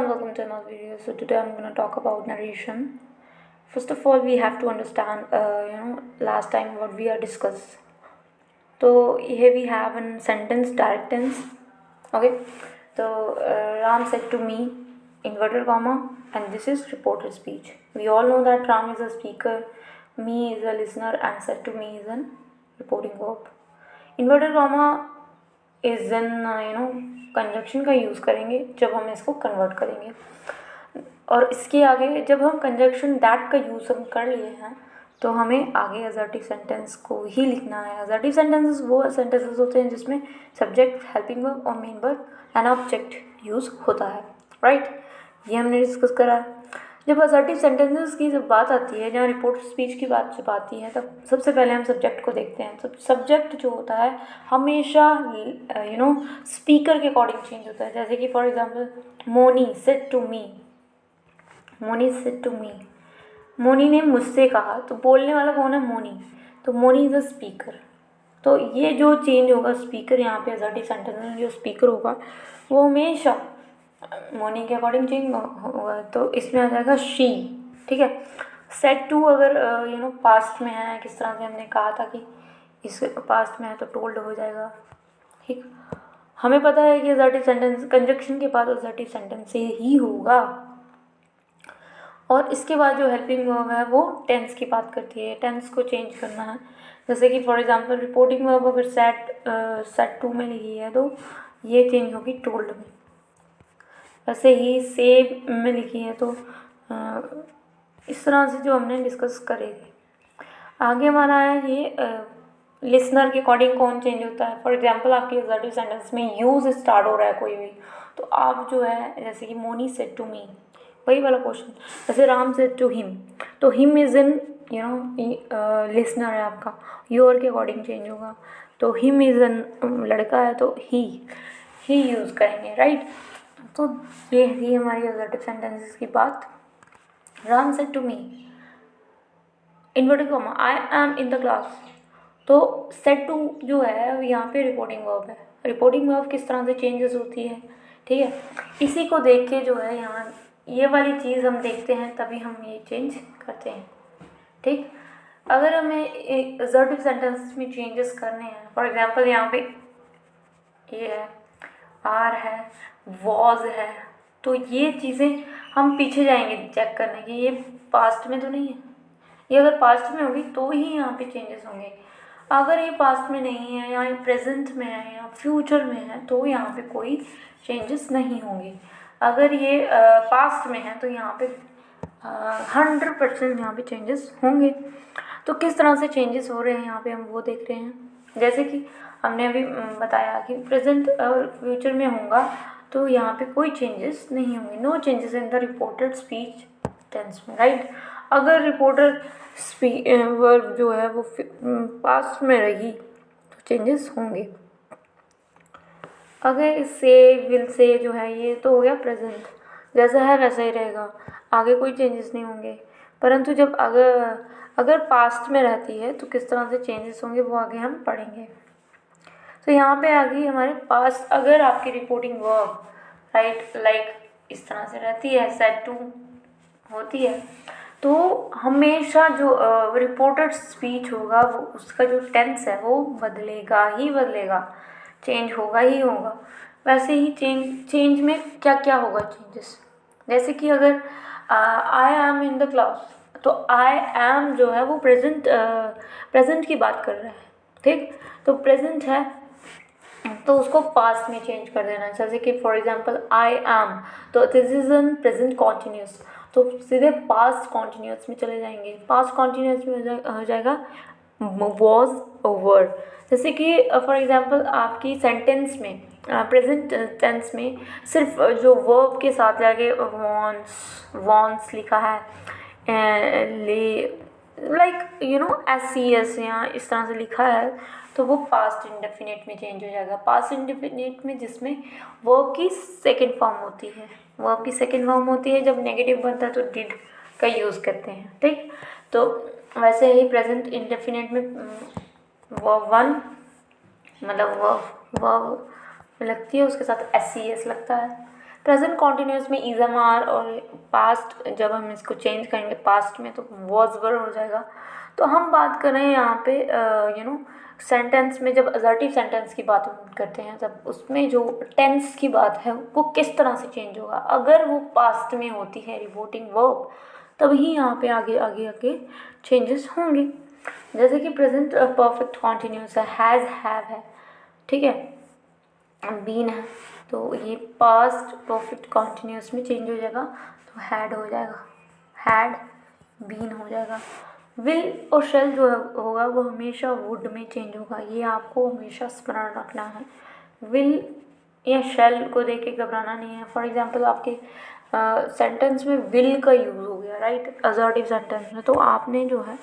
and welcome to another video. So today I'm going to talk about narration. First of all, we have to understand, last time what we are discussed. So here we have a sentence, direct tense. Okay. So Ram said to me, inverted comma, and this is reported speech. We all know that Ram is a speaker, me is a listener, and said to me is a reporting verb. Inverted comma is in conjunction का use करेंगे जब हम इसको convert करेंगे, और इसके आगे जब हम कंजक्शन दैट का यूज़ हम कर लिए हैं तो हमें आगे असर्टिव सेंटेंस को ही लिखना है। असर्टिव सेंटेंसेस वो सेंटेंसेस होते हैं जिसमें सब्जेक्ट, हेल्पिंग वर्ब और main verb and object use होता है, राइट। ये हमने डिस्कस करा है। जब असर्टिव सेंटेंसेस की जब बात आती है, जहाँ रिपोर्ट स्पीच की बात जब आती है, तब सबसे पहले हम सब्जेक्ट को देखते हैं। सब्जेक्ट जो होता है हमेशा स्पीकर के अकॉर्डिंग चेंज होता है। जैसे कि for example Moni said to me, Moni said to me, Moni ने मुझसे कहा, तो बोलने वाला कौन है? मोनी। तो मोनी इज़ अ स्पीकर। तो ये जो चेंज होगा स्पीकर, यहाँ पे असर्टिव सेंटेंस में जो स्पीकर होगा वो हमेशा मोनी के अकॉर्डिंग चेंज होगा। तो इसमें आ जाएगा शी, ठीक है। सेड टू अगर पास्ट में है, किस तरह से हमने कहा था कि इस पास्ट में है तो टोल्ड हो जाएगा, ठीक। हमें पता है कि असर्टिव सेंटेंस कंजक्शन के बाद असर्टिव सेंटेंस से ही होगा। और इसके बाद जो हेल्पिंग वर्ब है वो टेंस की बात करती है, टेंस को चेंज करना है। जैसे कि फॉर एग्जांपल रिपोर्टिंग वर्ब अगर सेड टू में लिखी है तो ये चेंज होगी टोल्ड में। वैसे ही सेव में लिखी है तो इस तरह से जो हमने डिस्कस करेंगे। आगे हमारा है ये लिसनर के अकॉर्डिंग कौन चेंज होता है। फॉर एग्जांपल आपके असर्टिव सेंटेंस में यूज स्टार्ट हो रहा है कोई भी, तो आप जो है जैसे कि मोनी सेड टू मी, वही वाला क्वेश्चन। जैसे राम सेड टू हिम, तो हिम इज इन लिसनर है आपका, योर के अकॉर्डिंग चेंज होगा। तो हिम इज इन लड़का है तो ही यूज़ करेंगे, राइट। तो ये ही हमारी असर्टिव सेंटेंसेस की बात। Ram said to me, inverted comma, I am in the class. तो सेड टू जो है यहाँ पे रिपोर्टिंग वर्ब है। रिपोर्टिंग वर्ब किस तरह से चेंजेस होती है, ठीक है। इसी को देख के जो है यहाँ ये वाली चीज़ हम देखते हैं, तभी हम ये चेंज करते हैं, ठीक। अगर हमें एक असर्टिव सेंटेंस में चेंजेस करने हैं, फॉर एग्जांपल यहाँ पे ये है, आर है, वॉज है, तो ये चीज़ें हम पीछे जाएंगे चेक करने की ये पास्ट में तो नहीं है। ये अगर पास्ट में होगी तो ही यहाँ पे चेंजेस होंगे। अगर ये पास्ट में नहीं है या प्रेजेंट में है या फ्यूचर में है तो यहाँ पे कोई चेंजेस नहीं होंगे। अगर ये पास्ट में है तो यहाँ पे 100% यहाँ पे चेंजेस होंगे। तो किस तरह से चेंजेस हो रहे हैं यहाँ पे हम वो देख रहे हैं। जैसे कि हमने अभी बताया कि प्रेजेंट और फ्यूचर में होगा तो यहाँ पे कोई चेंजेस नहीं होंगे। No changes in the reported speech tense में, राइट। अगर रिपोर्टेड वर्ब जो है वो पास्ट में रही तो चेंजेस होंगे। अगर से, विल से जो है ये तो हो गया प्रेजेंट, जैसा है वैसा ही रहेगा, आगे कोई चेंजेस नहीं होंगे। परंतु जब अगर पास्ट में रहती है तो किस तरह से चेंजेस होंगे वो आगे हम पढ़ेंगे। तो यहाँ पे आ गई हमारे पास, अगर आपकी रिपोर्टिंग वर्ब राइट लाइक इस तरह से रहती है, सेड टू होती है, तो हमेशा जो रिपोर्टेड स्पीच होगा वो उसका जो टेंस है वो बदलेगा ही बदलेगा, चेंज होगा ही होगा। वैसे ही चेंज में क्या क्या होगा चेंजेस, जैसे कि अगर आई एम इन द क्लास, तो आई एम जो है वो प्रेजेंट की बात कर रहा है, ठीक। तो प्रेजेंट है तो उसको पास्ट में चेंज कर देना है। जैसे कि फॉर एग्जांपल आई एम, तो this is an present continuous, तो सीधे पास्ट कॉन्टिन्यूस में चले जाएंगे। पास्ट कॉन्टिन्यूस में हो जाएगा वॉज ओवर। जैसे कि फॉर एग्जांपल आपकी सेंटेंस में प्रेजेंट टेंस में सिर्फ जो वर्ब के साथ लगे वॉन्ट्स लिखा है, लाइक SCS यहाँ इस तरह से लिखा है, तो वो पास्ट इंडेफिनिट में चेंज हो जाएगा। पास्ट इंडेफिनिट में जिसमें वर्ब की सेकंड फॉर्म होती है, वर्ब की सेकंड फॉर्म होती है, जब नेगेटिव बनता है तो डिड का यूज़ करते हैं, ठीक। तो वैसे ही प्रेजेंट इंडेफिनिट में वर्ब वन मतलब वर्ब लगती है, उसके साथ SCS लगता है। प्रेजेंट कॉन्टिन्यूस में इज एम आर, और पास्ट जब हम इसको चेंज करेंगे पास्ट में तो वॉज वर हो जाएगा। तो हम बात कर रहे हैं यहाँ पे सेंटेंस में, जब असर्टिव सेंटेंस की बात हम करते हैं तब उसमें जो टेंस की बात है वो किस तरह से चेंज होगा। अगर वो पास्ट में होती है रिपोर्टिंग वर्ब, तभी यहाँ पे आगे आगे आगे चेंजेस होंगे। जैसे कि प्रेजेंट परफेक्ट कॉन्टिन्यूस है, हैज़ हैव है, ठीक है, बीन है, तो ये पास्ट परफेक्ट कॉन्टिन्यूस में चेंज हो जाएगा, तो हैड हो जाएगा, हैड बीन हो जाएगा। विल और शेल जो होगा वो हमेशा वुड में चेंज होगा, ये आपको हमेशा स्मरण रखना है। विल या शेल को देख के घबराना नहीं है। फॉर एग्जांपल आपके सेंटेंस में विल का यूज़ हो गया, राइट, असर्टिव सेंटेंस में, तो आपने जो है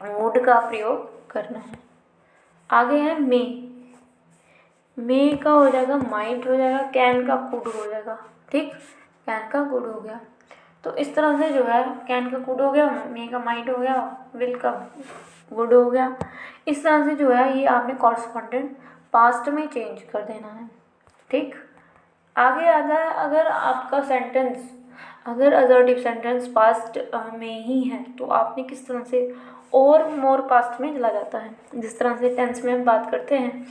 वुड का प्रयोग करना है। आगे है मे का हो जाएगा माइट हो जाएगा, कैन का कुड हो जाएगा, ठीक, कैन का कुड हो गया। तो इस तरह से जो है कैन का कुड हो गया, मे का माइट हो गया, विल का वुड हो गया। इस तरह से जो है ये आपने कॉरस्पॉन्डेंट पास्ट में चेंज कर देना है, ठीक। आगे आ जाए, अगर आपका सेंटेंस अगर असर्टिव सेंटेंस पास्ट में ही है तो आपने किस तरह से और मोर पास्ट में चला जाता है। जिस तरह से टेंस में हम बात करते हैं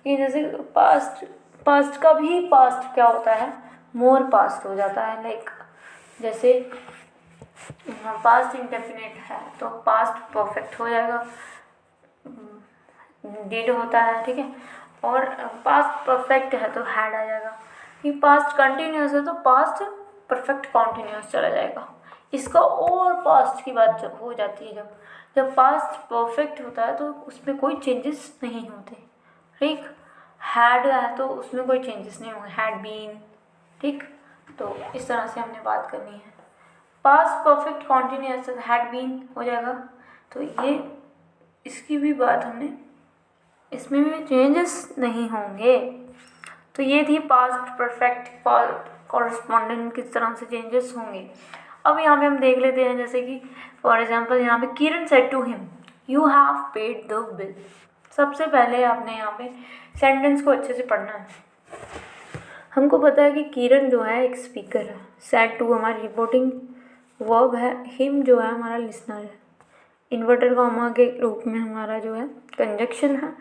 कि जैसे पास्ट का भी पास्ट क्या होता है, मोर पास्ट हो जाता है। लाइक जैसे पास्ट इंडेफिनिट है तो पास्ट परफेक्ट हो जाएगा, डिड होता है, ठीक है, और पास्ट परफेक्ट है तो हैड आ जाएगा। कि पास्ट कंटिन्यूस है तो पास्ट परफेक्ट कॉन्टिन्यूस चला जाएगा। इसका और पास्ट की बात जब हो जाती है, जब पास्ट परफेक्ट होता है तो उसमें कोई चेंजेस नहीं होते, ठीक। हैड है तो उसमें कोई चेंजेस नहीं होंगे, हैड बीन, ठीक। तो इस तरह से हमने बात करनी है। Past perfect continuous had been हो जाएगा, तो ये इसकी भी बात हमने, इसमें भी चेंजेस नहीं होंगे। तो ये थी पास्ट परफेक्ट कॉरस्पॉन्डेंट किस तरह से चेंजेस होंगे। अब यहाँ पे हम देख लेते हैं, जैसे कि फॉर एग्जांपल यहाँ पे Kiran said to him you have paid the bill. सबसे पहले आपने यहाँ पे सेंटेंस को अच्छे से पढ़ना है। हमको पता है कि किरण जो है एक स्पीकर है, सेड टू हमारी रिपोर्टिंग वर्ब है, हिम जो है हमारा लिसनर है, इन्वर्टर कॉमा के रूप में हमारा जो है कंजक्शन है,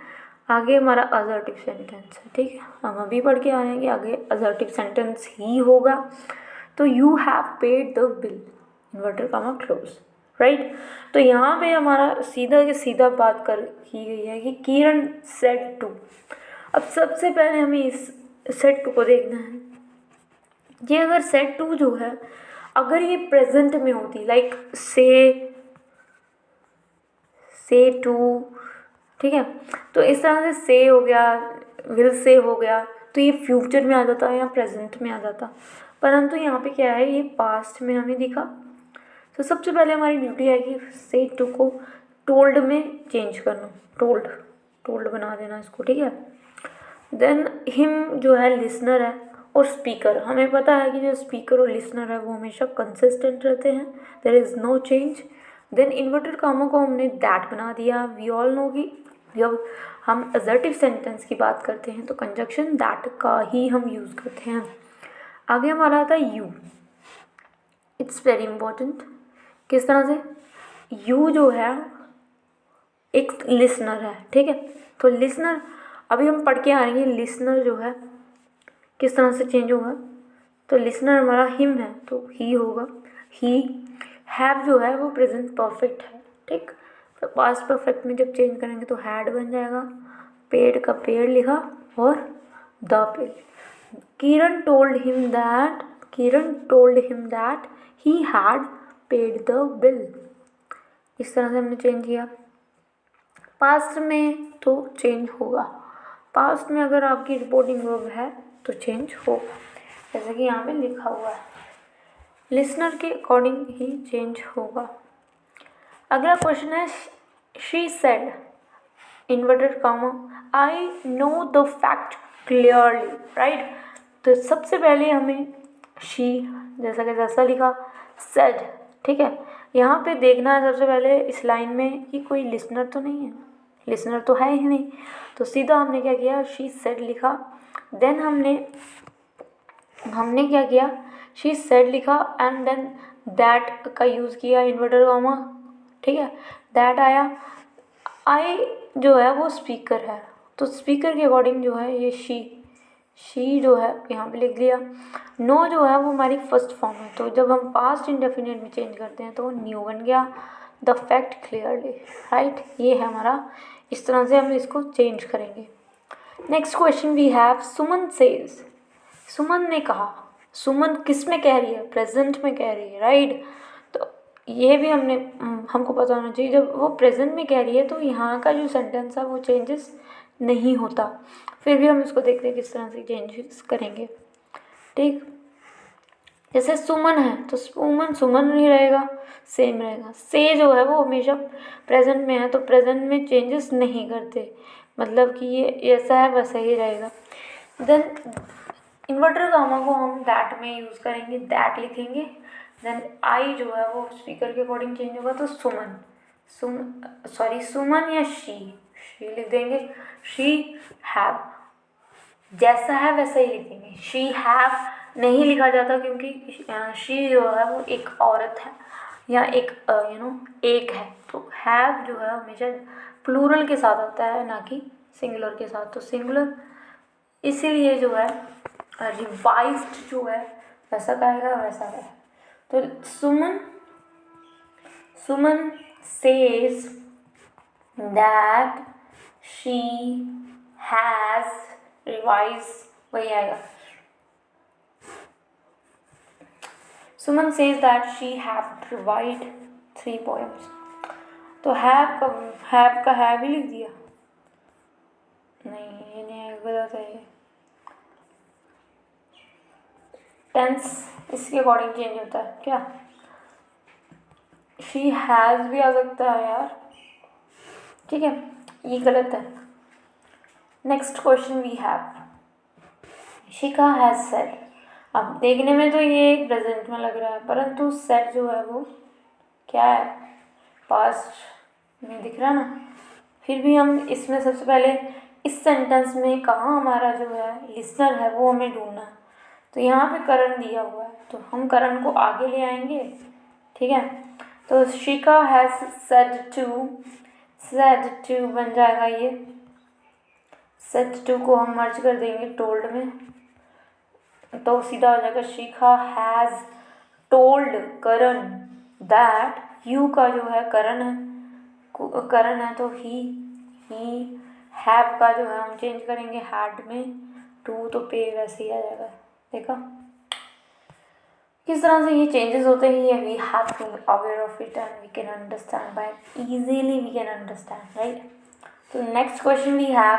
आगे हमारा असर्टिव सेंटेंस है, ठीक है। हम अभी पढ़ के आए हैं कि आगे असर्टिव सेंटेंस ही होगा। तो you have paid the bill, inverter comma close, right. तो यहाँ पे हमारा सीधा के सीधा बात कर की गई है कि किरण सेड टू। अब सबसे पहले हमें इस सेड टू को देखना है। ये अगर सेड टू जो है अगर ये प्रेजेंट में होती, लाइक से टू, ठीक है, तो इस तरह से हो गया, विल से हो गया, तो ये फ्यूचर में आ जाता है या प्रेजेंट में आ जाता। परंतु यहाँ पे क्या है, ये पास्ट में हमें दिखा। तो सबसे पहले हमारी ड्यूटी है कि से टू को टोल्ड में चेंज करना, टोल्ड बना देना इसको, ठीक है। देन हिम जो है लिसनर है और स्पीकर, हमें पता है कि जो स्पीकर और लिसनर है वो हमेशा कंसिस्टेंट रहते हैं, there is no change. Then inverted कामों को हमने दैट बना दिया। वी ऑल नो कि जब हम असर्टिव सेंटेंस की बात करते हैं तो कंजक्शन दैट का ही हम यूज़ करते हैं। आगे हमारा आता है यू, इट्स वेरी इंपॉर्टेंट। किस तरह से, यू जो है एक लिसनर है, ठीक है। तो लिसनर अभी हम पढ़ के आएंगे, लिसनर जो है किस तरह से चेंज होगा। तो लिसनर हमारा हिम है तो ही होगा, ही। हैव जो है वो प्रेजेंट परफेक्ट है, ठीक। तो पास्ट परफेक्ट में जब चेंज करेंगे तो हैड बन जाएगा, पेड़ का पेड़ लिखा और the paid. Kiran told him that he had paid the bill. इस तरह से हमने चेंज किया। पास्ट में तो चेंज होगा, पास्ट में अगर आपकी रिपोर्टिंग वर्ब है तो चेंज होगा, जैसे कि यहाँ पे लिखा हुआ है, लिसनर के अकॉर्डिंग ही चेंज होगा। अगला क्वेश्चन है, she said inverted comma I know the fact clearly, right. तो सबसे पहले हमें शी जैसा लिखा, सेड, ठीक है। यहाँ पे देखना है सबसे पहले इस लाइन में कि कोई लिसनर तो नहीं है, लिसनर तो है ही नहीं, तो सीधा हमने क्या किया, शी सेड लिखा। देन हमने हमने क्या किया, शी सेड लिखा एंड देन दैट का यूज़ किया इन्वर्टर कॉमा, ठीक है, दैट आया। आई जो है वो स्पीकर है, तो स्पीकर के अकॉर्डिंग जो है ये शी जो है यहाँ पे लिख लिया। नो जो है वो हमारी फर्स्ट फॉर्म है, तो जब हम पास्ट इंडेफिनिट में चेंज करते हैं तो वो न्यू बन गया। द फैक्ट क्लियरली, राइट, ये है हमारा, इस तरह से हम इसको चेंज करेंगे। Next question we have, Suman says, Suman ने कहा, सुमन किस में कह रही है, प्रेजेंट में कह रही है, राइट। तो ये भी हमको पता होना चाहिए, जब वो प्रेजेंट में कह रही है तो यहाँ का जो सेंटेंस है वो चेंजेस नहीं होता। फिर भी हम इसको देखते हैं किस तरह से चेंजेस करेंगे, ठीक। जैसे सुमन है तो सुमन सुमन नहीं रहेगा, सेम रहेगा। से जो है वो हमेशा प्रेजेंट में है, तो प्रेजेंट में चेंजेस नहीं करते, मतलब कि ये ऐसा है वैसा ही रहेगा। देन इन्वर्टर कामा को हम दैट में यूज़ करेंगे, दैट लिखेंगे। देन आई जो है वो स्पीकर के अकॉर्डिंग चेंज होगा, तो सुमन या शी लिख देंगे। शी हैव, जैसा है वैसा ही लिखेंगे। शी हैव नहीं लिखा जाता क्योंकि शी जो है वो एक औरत है या एक एक है, तो हैव जो है हमेशा प्लूरल के साथ आता है ना कि सिंगुलर के साथ, तो सिंगुलर, इसीलिए जो है रिवाइज्ड जो है वैसा कहेगा वैसा है। तो Suman says that she has revise, वही आएगा। Suman says that she have revised 3 poems, तो हैव का हैव ही लिख दिया, नहीं ये नहीं है, गलत है ये। टेंस इसके अकॉर्डिंग चेंज होता है क्या, शी हैज़ भी आ सकता है यार, ठीक है, ये गलत है। Next question we have, Shikha has said. अब देखने में तो ये प्रेजेंट में लग रहा है, परंतु सेड जो है वो क्या है, पास्ट में दिख रहा है ना। फिर भी हम इसमें सबसे पहले इस सेंटेंस में कहाँ हमारा जो है लिसनर है वो हमें ढूंढना है। तो यहाँ पे करण दिया हुआ है, तो हम करण को आगे ले आएंगे, ठीक है। तो शिखा हैज़ सेड टू बन जाएगा ये, सेड टू को हम मर्ज कर देंगे टोल्ड में, तो सीधा हो जाएगा Shikha has told Karan that, you का जो है करण है तो ही हैव का जो है हम चेंज करेंगे हैड में, टू तो पे वैसे ही आ जाएगा, देखा किस तरह से ये चेंजेस होते हैं। We have to aware of it and we can understand by easily, we can understand, right. तो नेक्स्ट क्वेश्चन वी हैव,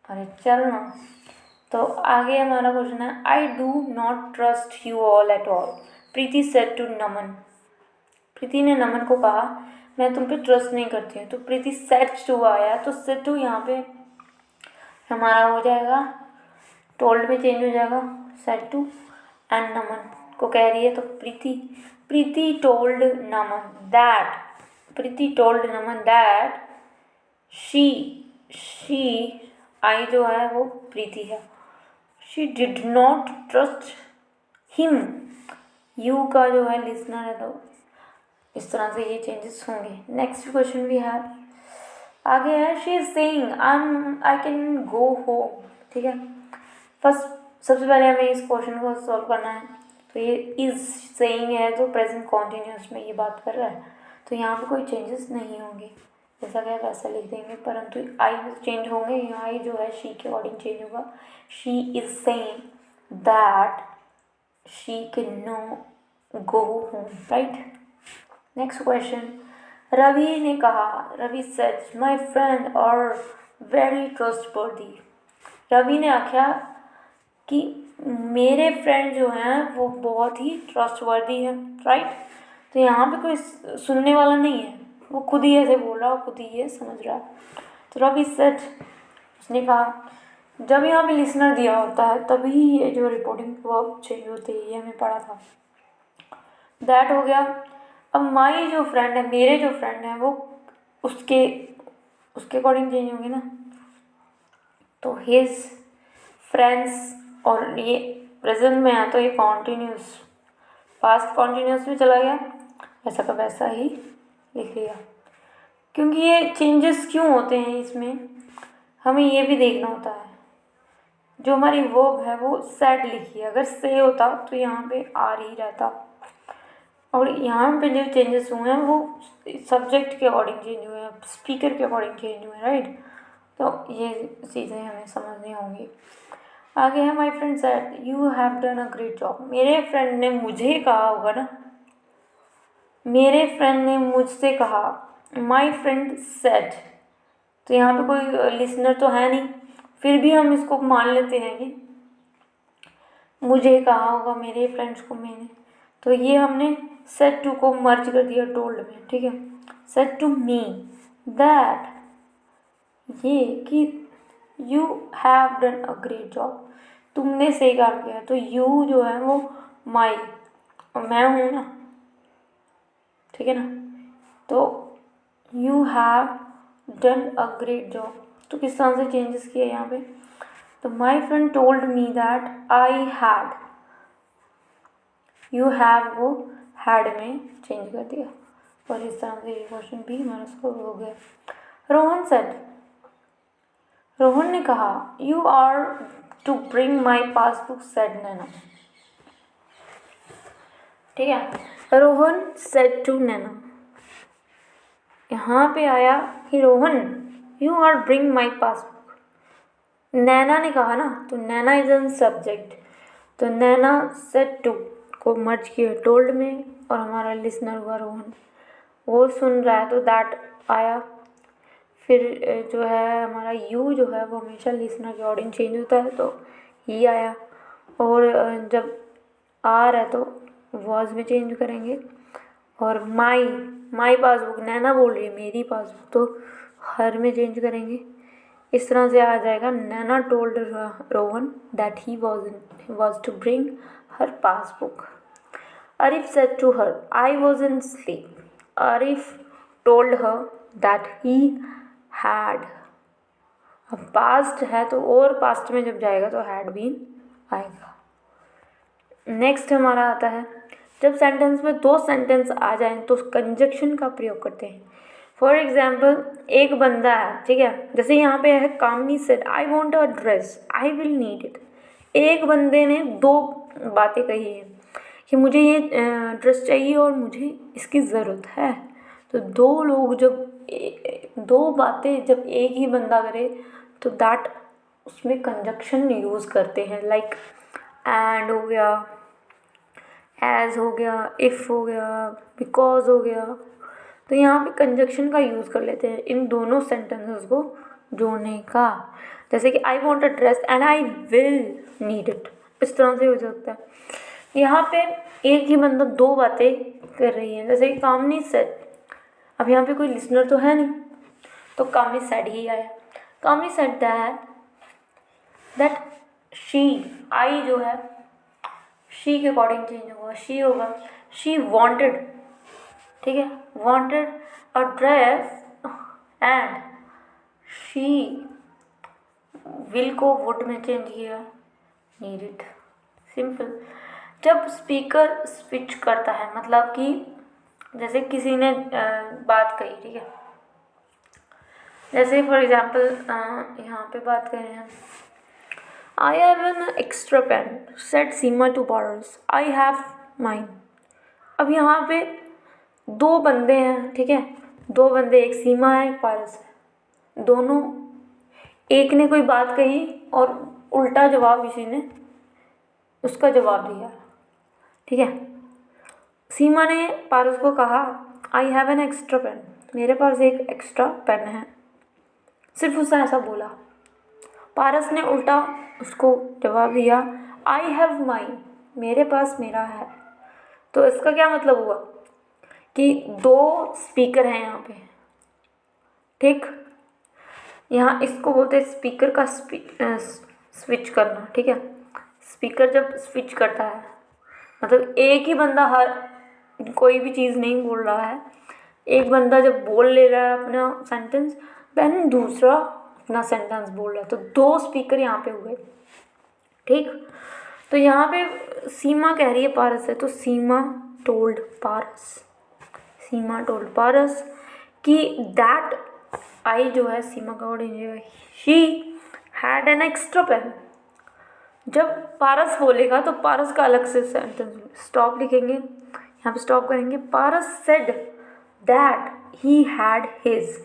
अरे चल ना, तो आगे हमारा क्वेश्चन है, I do not trust you all at all, Preeti said to Naman. Preeti ने नमन को कहा मैं तुम पे ट्रस्ट नहीं करती हूँ, तो प्रीति सेड टू आया, तो सेड टू यहाँ पे हमारा हो जाएगा टोल्ड में चेंज हो जाएगा, सेड टू एंड नमन को कह रही है, तो Preeti told Naman that she I जो है वो प्रीति है, she did not trust him, you का जो है लिसनर है, तो इस तरह से ये चेंजेस होंगे। नेक्स्ट क्वेश्चन भी है, आगे है, she is saying I can go home, ठीक है। सबसे पहले हमें इस क्वेश्चन को सॉल्व करना है, तो ये इज सेइंग है तो प्रेजेंट कॉन्टिन्यूस में ये बात कर रहा है, तो यहाँ पे कोई चेंजेस नहीं होंगे, जैसा क्या वैसा लिख देंगे, परंतु आई में चेंज होंगे, यहाँ आई जो है शी के अकॉर्डिंग चेंज होगा। She is saying that she can no go home, right. Next question, Ravi ने कहा, Ravi said my friend are very trustworthy. Ravi ने आख्या कि मेरे फ्रेंड जो हैं वो बहुत ही ट्रस्टवर्दी हैं, राइट। तो यहाँ पे कोई सुनने वाला नहीं है, वो खुद ही ऐसे बोल रहा है, खुद ही ये समझ रहा है। तो रवि सेड, उसने कहा, जब यहाँ पे लिसनर दिया होता है तभी ये जो रिपोर्टिंग वर्ब चेंज होती है, ये हमें पढ़ा था। दैट हो गया। अब माई जो फ्रेंड है, मेरे जो फ्रेंड है, वो उसके अकॉर्डिंग चेंज होंगे ना, तो हिज फ्रेंड्स, और ये प्रेजेंट में है तो ये कॉन्टीन्यूस, पास्ट कॉन्टीन्यूस में चला गया, वैसा का वैसा ही लिख लिया। क्योंकि ये चेंजेस क्यों होते हैं इसमें हमें ये भी देखना होता है। जो हमारी वर्ब है वो सेड लिखी है, अगर से होता तो यहाँ पे आर ही रहता, और यहाँ पे जो चेंजेस हुए हैं वो सब्जेक्ट के अकॉर्डिंग चेंज हुए हैं, स्पीकर के अकॉर्डिंग चेंज हुए हैं, राइट। तो ये चीज़ें हमें समझनी होंगी। आगे है माई friend said you have done a great job. मेरे फ्रेंड ने मुझे कहा होगा ना, मेरे फ्रेंड ने मुझसे कहा, माई फ्रेंड सेड, तो यहाँ पे कोई लिसनर तो है नहीं, फिर भी हम इसको मान लेते हैं कि मुझे कहा होगा मेरे फ्रेंड्स को मैंने, तो ये हमने सेड टू को मर्ज कर दिया टोल्ड में, ठीक है। सेड टू मी दैट, ये कि you have done a great job, तुमने सही काम किया, तो यू जो है वो माई और मैं हूँ ना, ठीक है ना। तो you have done a great job, तो किस तरह से चेंजेस किए यहाँ पे, तो my friend told me that I had, you have वो हैड में चेंज कर दिया, और इस तरह से ये क्वेश्चन भी हमारा सॉल्व हो गया। रोहन सेड, रोहन ने कहा, you are to bring my passbook said Naina, ठीक है। रोहन सेड टू नैना, यहाँ पे आया कि Rohan you are bring my passbook, Naina ने कहा ना, तो नैना इज एन सब्जेक्ट, तो नैना सेड टू को मर्ज किया टोल्ड में, और हमारा लिसनर हुआ रोहन, वो सुन रहा है तो दैट आया। फिर जो है हमारा यू जो है वो हमेशा लिसनर के अकॉर्डिंग चेंज होता है, तो ही आया, और जब आर है तो वॉज में चेंज करेंगे, और माई पासबुक, नैना बोल रही है मेरी पासबुक, तो हर में चेंज करेंगे। इस तरह से आ जाएगा, Naina told Rohan that he was to bring her passbook. Arif said to her I was in sleep, Arif told her that he had, अब पास्ट है तो और पास्ट में जब जाएगा तो हैड बीन आएगा। नेक्स्ट हमारा आता है, जब सेंटेंस में दो सेंटेंस आ जाएं तो कंजक्शन का प्रयोग करते हैं। फॉर एग्जाम्पल, एक बंदा है, ठीक है, जैसे यहाँ पे है Kamini said I want a dress I will need it. एक बंदे ने दो बातें कही हैं कि मुझे ये ड्रेस चाहिए और मुझे इसकी ज़रूरत है, तो दो लोग जब दो बातें जब एक ही बंदा करे तो दैट उसमें कंजक्शन यूज़ करते हैं, लाइक एंड हो गया, एज हो गया, इफ़ हो गया, बिकॉज हो गया, तो यहाँ पे कंजक्शन का यूज़ कर लेते हैं इन दोनों सेंटेंसेस को जोड़ने का। जैसे कि आई want a dress and I will need it, इस तरह से हो सकता है। यहाँ पे एक ही बंदा दो बातें कर रही है, जैसे कि कामनी सेड, अब यहाँ पे कोई लिसनर तो है नहीं, तो कामनी सेड ही आया। कामनी सेड दैट शी, आई जो है शी के अकॉर्डिंग चेंज होगा, शी होगा, शी वॉन्टेड, ठीक है, wanted a dress and she will को वुड में चेंज किया, नीड इट, सिंपल। जब स्पीकर स्विच करता है, मतलब कि जैसे किसी ने बात कही, ठीक है, जैसे फॉर एग्जाम्पल यहाँ पे बात करें हम, I have an extra pen said Seema to Paras, I have mine. अब यहाँ पे दो बंदे हैं, ठीक है, दो बंदे, एक सीमा है एक पारस है, दोनों, एक ने कोई बात कही और उल्टा जवाब इसी ने उसका जवाब दिया, ठीक है। सीमा ने पारस को कहा I have an extra pen, मेरे पास एक एक्स्ट्रा पेन है, सिर्फ उसने ऐसा बोला। पारस ने उल्टा उसको जवाब दिया आई हैव माइन, मेरे पास मेरा है। तो इसका क्या मतलब हुआ कि दो स्पीकर हैं यहाँ पे, ठीक, यहाँ इसको बोलते हैं स्पीकर का स्विच करना, ठीक है। स्पीकर जब स्विच करता है मतलब एक ही बंदा हर कोई भी चीज़ नहीं बोल रहा है, एक बंदा जब बोल ले रहा है अपना सेंटेंस, देन दूसरा अपना सेंटेंस बोल रहा है, तो दो स्पीकर यहाँ पे हुए, ठीक। तो यहाँ पे सीमा कह रही है पारस है, तो सीमा टोल्ड पारस कि दैट आई जो है सीमा का word she had an extra pen. जब पारस बोलेगा तो पारस का अलग से सेंटेंस स्टॉप लिखेंगे, यहाँ पे स्टॉप करेंगे। Paras said that he had his,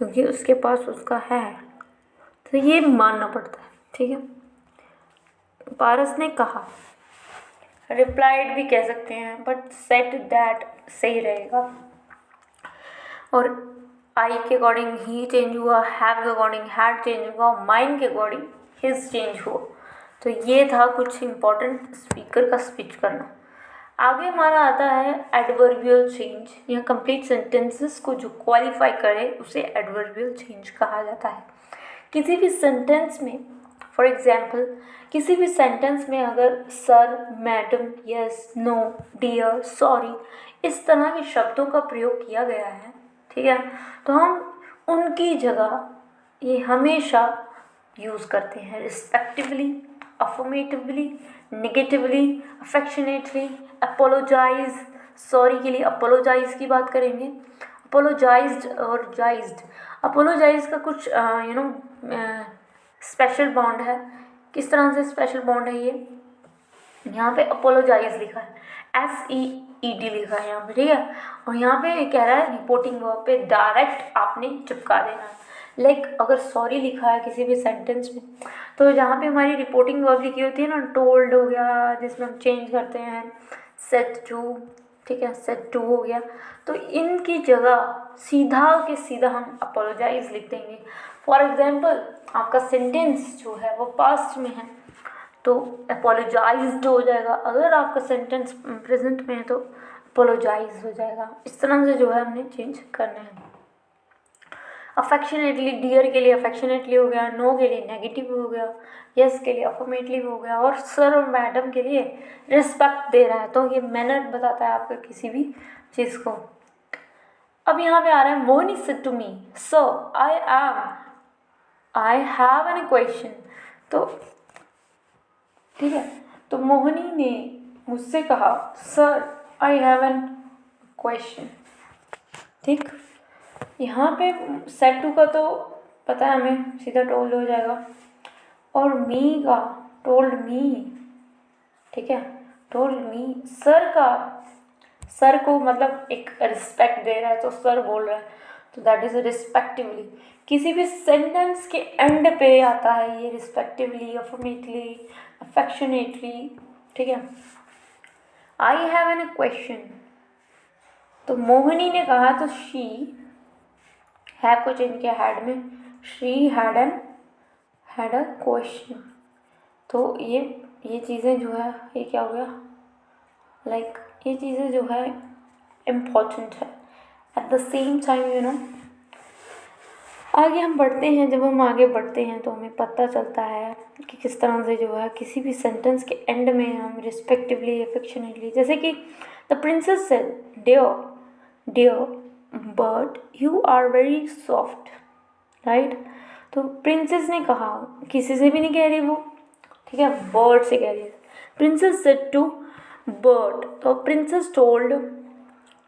क्योंकि उसके पास उसका है, तो ये मानना पड़ता है, ठीक है। पारस ने कहा, रिप्लाइड भी कह सकते हैं, बट सेट दैट सही रहेगा। और आई के अकॉर्डिंग ही चेंज हुआ, हैव के अकॉर्डिंग हैड चेंज हुआ, माइंड के अकॉर्डिंग हिज चेंज हुआ। तो ये था कुछ इम्पोर्टेंट स्पीकर का स्पीच करना। आगे हमारा आता है एडवर्बियल चेंज। यहाँ कंप्लीट सेंटेंसेस को जो क्वालिफाई करे उसे एडवर्बियल चेंज कहा जाता है। किसी भी सेंटेंस में, फॉर एग्जाम्पल, किसी भी सेंटेंस में अगर sir, madam, yes, no, dear, sorry इस तरह के शब्दों का प्रयोग किया गया है, ठीक है, तो हम उनकी जगह ये हमेशा यूज़ करते हैं respectively, affirmatively, negatively, affectionately, apologize. Sorry के लिए अपोलोजाइज की बात करेंगे, अपोलोजाइज्ड और जाइज्ड। अपोलोजाइज का कुछ स्पेशल बॉन्ड है। किस तरह से स्पेशल बॉन्ड है ये, यहाँ पे अपोलोजाइज लिखा है, SEED लिखा है यहाँ पे, ठीक है। और यहाँ पे कह रहा है रिपोर्टिंग वर्ब पे डायरेक्ट आपने चिपका देना है। लाइक अगर सॉरी लिखा है किसी भी सेंटेंस में, तो जहाँ पे हमारी रिपोर्टिंग वर्ब लिखी होती है ना, टोल्ड हो गया जिसमें हम चेंज करते हैं, सेड टू, ठीक है, सेड टू हो गया, तो इनकी जगह सीधा के सीधा हम अपोलोजाइज लिख देंगे। फॉर एग्जाम्पल, आपका सेंटेंस जो है वो पास्ट में है तो अपोलोजाइज्ड हो जाएगा, अगर आपका सेंटेंस प्रेजेंट में है तो अपोलोजाइज हो जाएगा। इस तरह से जो है हमने चेंज करना है। अफेक्शनेटली, डियर के लिए अफेक्शनेटली हो गया, नो के लिए नेगेटिव हो गया, यस के लिए अफर्मेटिव हो गया, और सर और मैडम के लिए रिस्पेक्ट दे रहा है, तो ये मैनर बताता है आपका किसी भी चीज़ को। अब यहाँ पे आ रहा है Mohini said to me sir I have an question. तो ठीक है, तो मोहिनी ने मुझसे कहा sir I have an question, ठीक। यहाँ पे सेड टू का तो पता है हमें, सीधा टोल्ड हो जाएगा, और मी का टोल्ड मी, ठीक है, टोल्ड मी। सर का, सर को मतलब एक रिस्पेक्ट दे रहा है तो सर बोल रहा है, तो दैट इज रिस्पेक्टिवली। किसी भी सेंटेंस के एंड पे आता है ये रिस्पेक्टिवली, अफर्मेटिवली, अफेक्शनेटली, ठीक है। आई हैव एन क्वेश्चन, तो मोहिनी ने कहा, तो शी हैव को चेंज किया हैड में, शी हैड अ क्वेश्चन। तो ये चीज़ें जो है ये क्या हो गया, लाइक ये चीज़ें जो है इम्पॉर्टेंट है। एट द सेम टाइम आगे हम बढ़ते हैं, जब हम आगे बढ़ते हैं तो हमें पता चलता है कि किस तरह से जो है किसी भी सेंटेंस के एंड में हम रिस्पेक्टिवली, अफेक्शनेटली, जैसे कि the princess said dear but you are very soft, right. तो प्रिंसेस ने कहा, किसी से भी नहीं कह रही वो, ठीक है, बर्ड से कह रही है। प्रिंसेस सेड टू बर्ड, तो princess told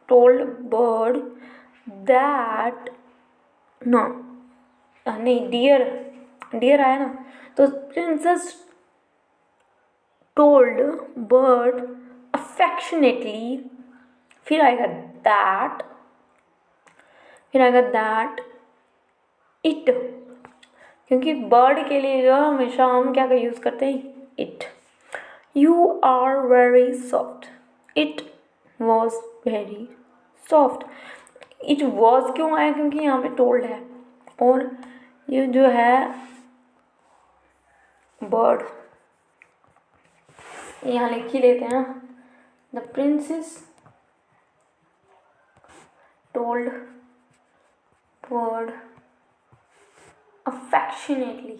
bird that, no नहीं, डियर आया ना, तो प्रिंसेस टोल्ड बर्ड अफेक्शनेटली, फिर आएगा दैट इट, क्योंकि बर्ड के लिए जो हमेशा हम क्या का यूज़ करते हैं, it. You are very soft, it was very soft. It was क्यों आया, क्योंकि यहाँ पे टोल्ड है, और ये जो है बर्ड यहाँ लिख ही लेते हैं ना, the princess told bird affectionately,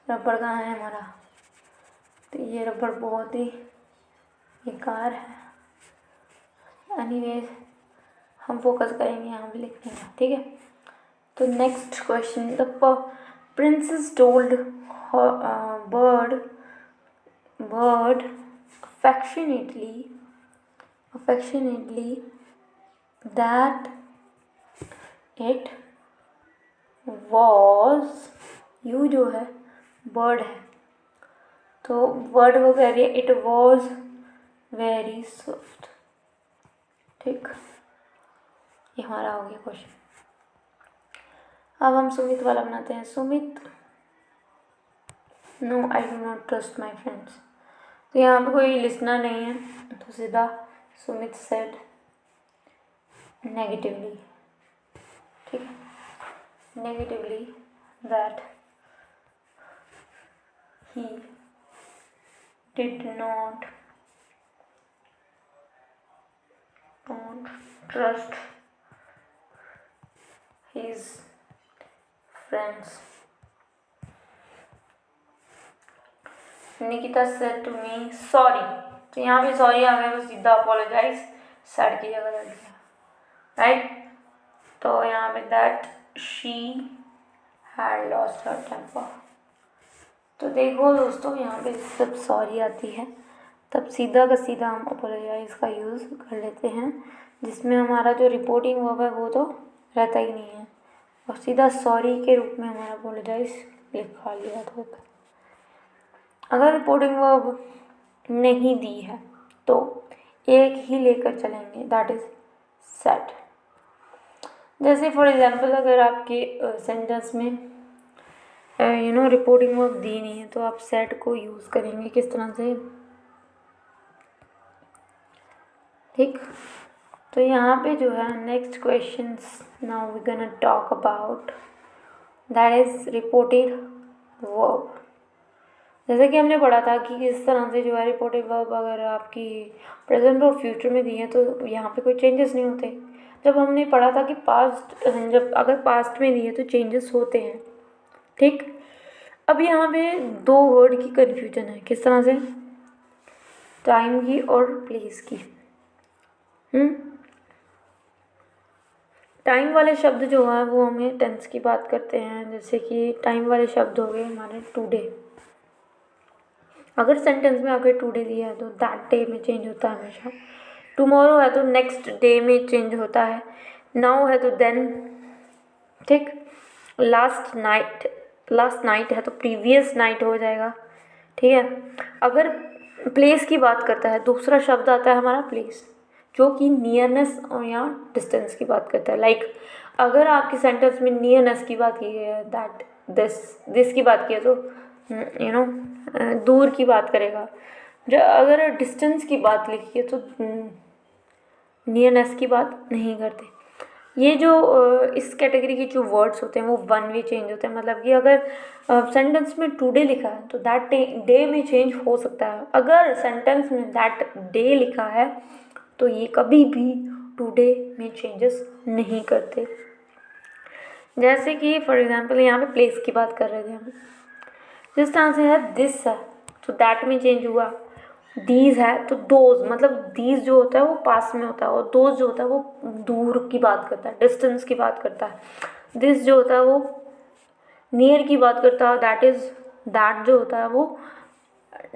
रबड़ कहाँ है हमारा, तो ये रबड़ बहुत ही बेकार है। एनीवेज हम फोकस करेंगे यहाँ पे लिखने का, ठीक है। तो next question, the princess told her bird affectionately that it was, you जो है बर्ड है तो बर्ड वो कह रही है इट वॉज वेरी सॉफ्ट। ठीक, ये हमारा हो गया क्वेश्चन। अब हम सुमित वाला बनाते हैं। Sumit, no I do not trust my friends. तो यहाँ पे कोई लिसनर नहीं है तो सीधा सुमित सेड नेगेटिवली। ठीक है, negatively that he did not trust his friends. Nikita said to me sorry। तो यहाँ पे सॉरी आ गया तो सीधा अपोलोजाइज सैड की जगह लग गया, राइट। तो यहाँ पे that she had lost her temper. तो देखो दोस्तों, यहाँ पे जब सॉरी आती है तब सीधा का सीधा हम अपोलोजाइज का यूज़ कर लेते हैं, जिसमें हमारा जो रिपोर्टिंग वर्ब है वो तो रहता ही नहीं है और सीधा सॉरी के रूप में हमारा अपोलोजाइज लिखा लिया था। अगर रिपोर्टिंग वर्ब नहीं दी है तो एक ही लेकर चलेंगे, दैट इज़ सेड। जैसे फॉर एग्जांपल अगर आपके सेंटेंस में रिपोर्टिंग वर्ब दी नहीं है तो आप सेड को यूज़ करेंगे किस तरह से। ठीक, तो यहाँ पे जो है next question now we gonna talk about that is reported verb. जैसे कि हमने पढ़ा था कि किस तरह से जो है रिपोर्टेड वर्ब अगर आपकी प्रेजेंट और फ्यूचर में दी है तो यहाँ पे कोई चेंजेस नहीं होते। जब हमने पढ़ा था कि पास्ट, जब अगर पास्ट में दी है तो चेंजेस होते हैं। ठीक, अब यहाँ पे दो वर्ड की कन्फ्यूजन है, किस तरह से, टाइम की और प्लेस की। टाइम वाले शब्द जो है वो हमें टेंस की बात करते हैं। जैसे कि टाइम वाले शब्द हो गए हमारे टुडे। अगर सेंटेंस में अगर टुडे दिया है तो दैट डे में चेंज होता है हमेशा। टुमारो है तो नेक्स्ट डे में चेंज होता है। नाउ है तो देन। ठीक, लास्ट नाइट है तो प्रीवियस नाइट हो जाएगा। ठीक है, अगर प्लेस की बात करता है दूसरा शब्द आता है हमारा प्लेस, जो कि नियरनेस और या डिस्टेंस की बात करता है। लाइक अगर आपकी सेंटेंस में नियरनेस की बात की है, दैट दिस की बात की है तो दूर की बात करेगा। अगर डिस्टेंस की बात लिखी है तो नियरनेस की बात नहीं करते। ये जो इस कैटेगरी के जो वर्ड्स होते हैं वो वन वे चेंज होते हैं। मतलब कि अगर सेंटेंस में टुडे लिखा है तो दैट डे में चेंज हो सकता है। अगर सेंटेंस में दैट डे लिखा है तो ये कभी भी टुडे में चेंजेस नहीं करते। जैसे कि फॉर एग्जांपल यहाँ पे प्लेस की बात कर रहे थे हम, जिस तरह से है दिस है तो दैट में चेंज हुआ। दीज है तो दोज, मतलब दीज जो होता है वो पास में होता है और दोज जो होता है वो दूर की बात करता है, डिस्टेंस की बात करता है। दिस जो होता है वो नियर की बात करता है, दैट जो होता है वो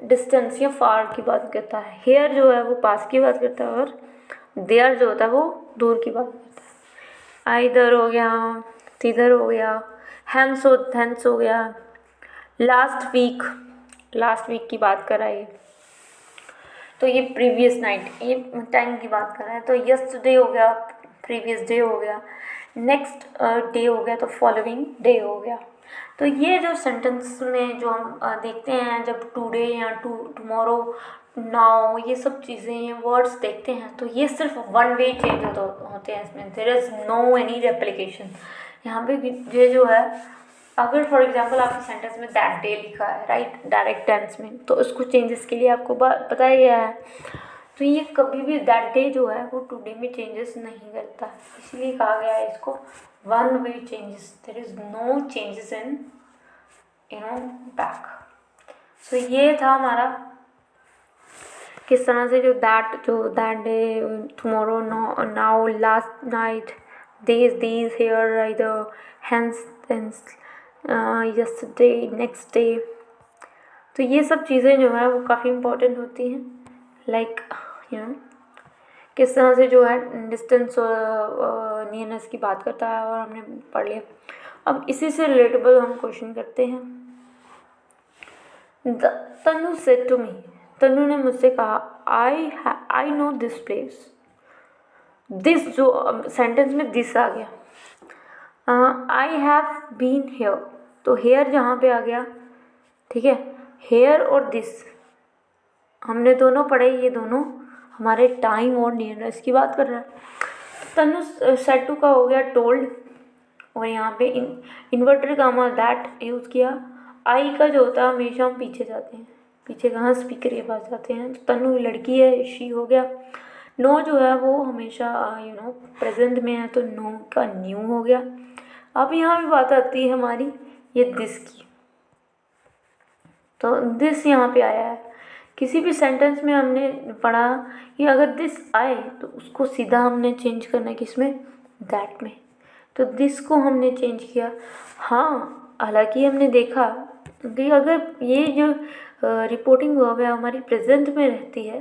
डिस्टेंस या फार की बात करता है। हेयर जो है वो पास की बात करता है और देयर जो होता है वो दूर की बात करता है। आइदर हो गया, तिधर हो गया, हैंस हो गया, लास्ट वीक की बात कराई तो ये प्रीवियस नाइट, ये टाइम की बात कर रहे हैं तो यस्टरडे हो गया, प्रीवियस डे हो गया, नेक्स्ट डे हो गया तो फॉलोइंग डे हो गया। तो ये जो सेंटेंस में जो हम देखते हैं जब टुडे या टुमारो, नाउ, ये सब चीज़ें ये वर्ड्स देखते हैं तो ये सिर्फ वन वे चेंज होते हैं। इसमें there is no any replication. यहाँ पे ये जो है अगर फॉर एग्जांपल आपके सेंटेंस में दैट डे लिखा है, राइट, डायरेक्ट टेंस में, तो उसको चेंजेस के लिए आपको पता ही है तो ये कभी भी दैट डे जो है वो टुडे में चेंजेस नहीं करता। इसलिए कहा गया है इसको one way changes, there is no changes in back. So ये था हमारा किस तरह से जो that day, tomorrow, now, last night, these here, either hence hence yesterday, next day. तो ये सब चीज़ें जो है वो काफ़ी इम्पोर्टेंट होती हैं, लाइक यू नो किस तरह से जो है डिस्टेंस और नियरनेस की बात करता है, और हमने पढ़ लिया। अब इसी से रिलेटेबल हम क्वेश्चन करते हैं। तनु सेड टू मी, तनु ने मुझसे कहा, I know this place. This जो सेंटेंस में दिस आ गया, आई हैव बीन हेयर, तो हेयर जहाँ पे आ गया, ठीक है, हेयर और दिस हमने दोनों पढ़े, ये दोनों हमारे टाइम और नियरनेस की बात कर रहा है। तनु सेड टू का हो गया टोल्ड, और यहाँ पे इन्वर्टर कामा दैट यूज़ किया। आई का जो होता है हमेशा हम पीछे जाते हैं, पीछे कहाँ, स्पीकर के पास जाते हैं। तो तनु लड़की है, शी हो गया। नो जो है वो हमेशा प्रेजेंट में है, तो नो का न्यू हो गया। अब यहाँ भी बात आती है हमारी ये दिस की, तो दिस यहाँ पे आया है। किसी भी सेंटेंस में हमने पढ़ा कि अगर दिस आए तो उसको सीधा हमने चेंज करना है, किसमें, दैट में। तो दिस को हमने चेंज किया। हाँ, हालांकि हमने देखा कि अगर ये जो रिपोर्टिंग वर्ब है हमारी प्रेजेंट में रहती है,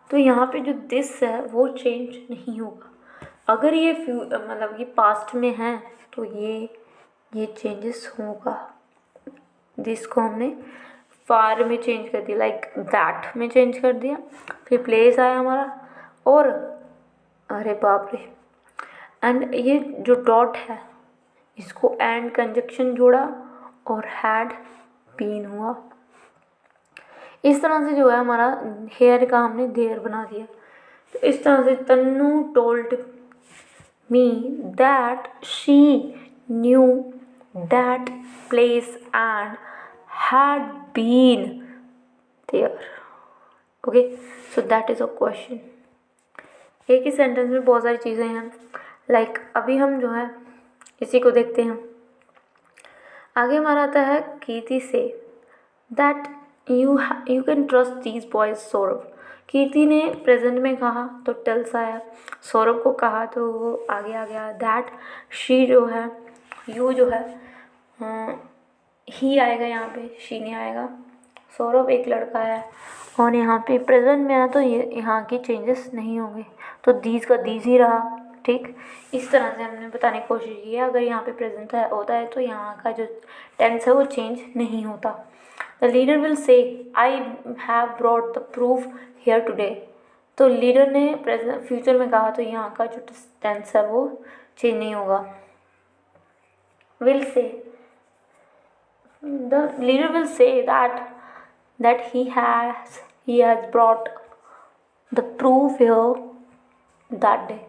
तो यहाँ पे जो दिस है वो चेंज नहीं होगा। अगर ये मतलब ये पास्ट में है तो ये चेंजेस होगा। दिस को हमने फार में चेंज कर दिया, लाइक दैट में चेंज कर दिया। फिर प्लेस आया हमारा, और अरे बाप रे, एंड ये जो डॉट है इसको एंड कंजक्शन जोड़ा और हैड बीन हुआ। इस तरह से जो है हमारा हेयर का हमने देयर बना दिया। तो इस तरह से Tannu told me that she knew that place and had been there. Okay, so that is a question. एक ही सेंटेंस में बहुत सारी चीज़ें हैं, लाइक अभी हम जो है इसी को देखते हैं। आगे हमारा आता है Kirti say that you can trust these boys Saurabh. Kirti ने प्रेजेंट में कहा तो टेल्स आया, सौरभ को कहा तो वो आगे आ गया। दैट शी जो है, यू जो है, ही आएगा यहाँ पे, शी नहीं आएगा। सौरभ एक लड़का है, और यहाँ पे प्रेजेंट में है तो ये यहाँ की चेंजेस नहीं होंगे, तो दीज का दीज ही रहा। ठीक, इस तरह से हमने बताने की कोशिश की है। अगर यहाँ पे प्रेजेंट है होता है तो यहाँ का जो टेंस है वो चेंज नहीं होता। The leader will say I have brought the proof here today. तो लीडर ने प्रेजेंट फ्यूचर में कहा तो यहाँ का जो टेंस है वो चेंज नहीं होगा। Will say, the leader will say that he has brought the proof here that day।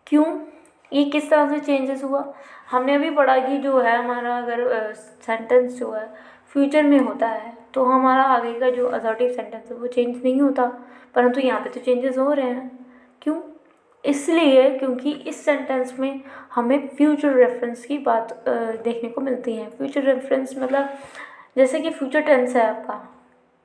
क्यों, ये किस तरह से चेंजेस हुआ? हमने अभी पढ़ा कि जो है हमारा अगर सेंटेंस जो है फ्यूचर में होता है तो हमारा आगे का जो असर्टिव सेंटेंस है वो चेंज नहीं होता, परंतु यहाँ पे तो चेंजेस हो रहे हैं। क्यों? इसलिए क्योंकि इस सेंटेंस में हमें फ्यूचर रेफरेंस की बात देखने को मिलती है। फ्यूचर रेफरेंस मतलब जैसे कि फ्यूचर टेंस है आपका,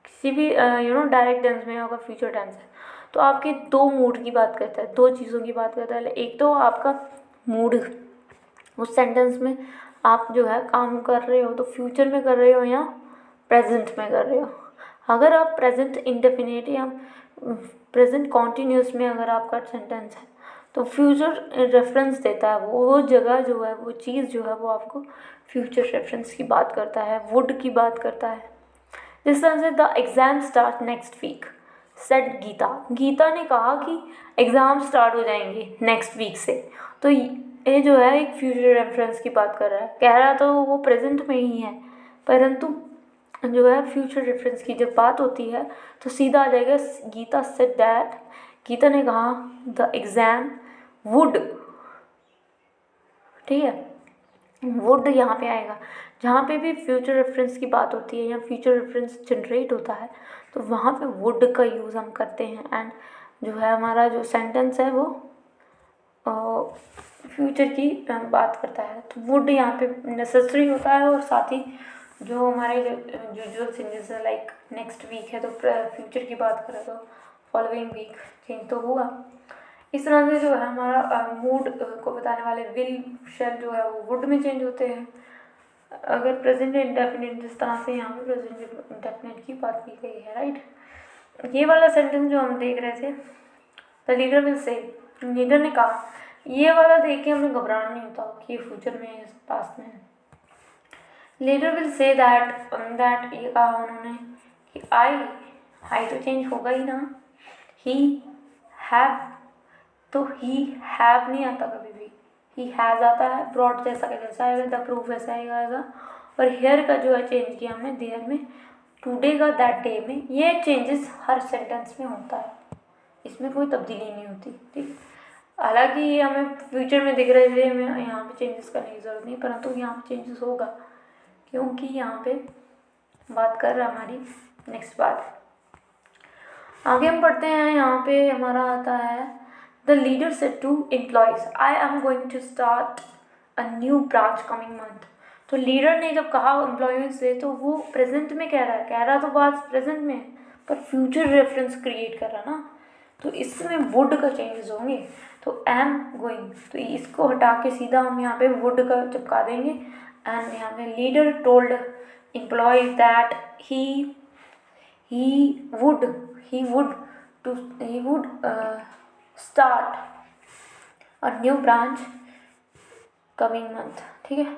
किसी भी डायरेक्ट टेंस में अगर फ्यूचर टेंस है तो आपके दो मूड की बात करता है, दो चीज़ों की बात करता है। एक तो आपका मूड, उस सेंटेंस में आप जो है काम कर रहे हो तो फ्यूचर में कर रहे हो या प्रेजेंट में कर रहे हो। अगर आप प्रेजेंट इंडेफिनिट या प्रेजेंट कॉन्टीन्यूस में अगर आपका सेंटेंस है तो फ्यूचर रेफरेंस देता है, वो जगह जो है, वो चीज़ जो है वो आपको फ्यूचर रेफरेंस की बात करता है, वुड की बात करता है। जिस तरह से the exam start next week said Geeta, Geeta ने कहा कि एग्ज़ाम स्टार्ट हो जाएंगे नेक्स्ट वीक से। तो ये जो है एक फ्यूचर रेफरेंस की बात कर रहा है, कह रहा तो वो प्रेजेंट में ही है, परंतु जो है फ्यूचर रेफरेंस की जब बात होती है तो सीधा आ जाएगा गीता सेड दैट, गीता ने कहा द एग्ज़ाम वुड। ठीक है, वुड यहाँ पे आएगा। जहाँ पे भी फ्यूचर रेफरेंस की बात होती है या फ्यूचर रेफरेंस जनरेट होता है तो वहाँ पे वुड का यूज़ हम करते हैं। एंड जो है हमारा जो सेंटेंस है वो फ्यूचर की बात करता है, तो वुड यहाँ पे नेसेसरी होता है। और साथ ही जो हमारे यूजुअल चेंजेस है, लाइक नेक्स्ट वीक है तो फ्यूचर की बात करें तो फॉलोइंग वीक चेंज तो हुआ। इस तरह से जो है हमारा मूड को बताने वाले विल शैल जो है वो वुड में चेंज होते हैं। अगर प्रेजेंट इंडेफिनिट जिस तरह से यहाँ पे प्रेजेंट इंडेफिनिट की बात की गई है, राइट। ये वाला सेंटेंस जो हम देख रहे थे, the leader will say, leader ने कहा, ये वाला देख के हमें घबराना नहीं होता कि ये फ्यूचर में है पास्ट में है। लीडर विल से दैट ये कहा उन्होंने कि आई तो चेंज होगा ही ना। ही हैव, तो ही हैव नहीं आता कभी भी, ही हैज़ आता है, ब्रॉड जैसा का जैसा आएगा, द प्रूफ वैसा आएगा। और हेयर का जो है चेंज किया हमने देयर में, टुडे का दैट डे में। ये चेंजेस हर सेंटेंस में होता है, इसमें कोई तब्दीली नहीं होती, ठीक। हालांकि ये हमें फ्यूचर में दिख रहे थे, हमें यहाँ पे चेंजेस करने की ज़रूरत नहीं, परंतु यहाँ पे चेंजेस होगा क्योंकि यहाँ पे बात कर रहा है हमारी नेक्स्ट बात। आगे हम पढ़ते हैं, यहाँ पे हमारा आता है the leader said to employees, I am going to start a new branch coming month. तो लीडर ने जब कहा एम्प्लॉयज़ से, तो वो प्रेजेंट में कह रहा तो बात प्रेजेंट में है, पर फ्यूचर रेफरेंस क्रिएट कर रहा ना, तो इसमें वुड का चेंजेस होंगे। तो एम गोइंग, तो इसको हटा के सीधा हम यहाँ पे वुड का चिपका देंगे। एंड यहाँ पे leader told employee that he would start a new branch coming month, ठीक है।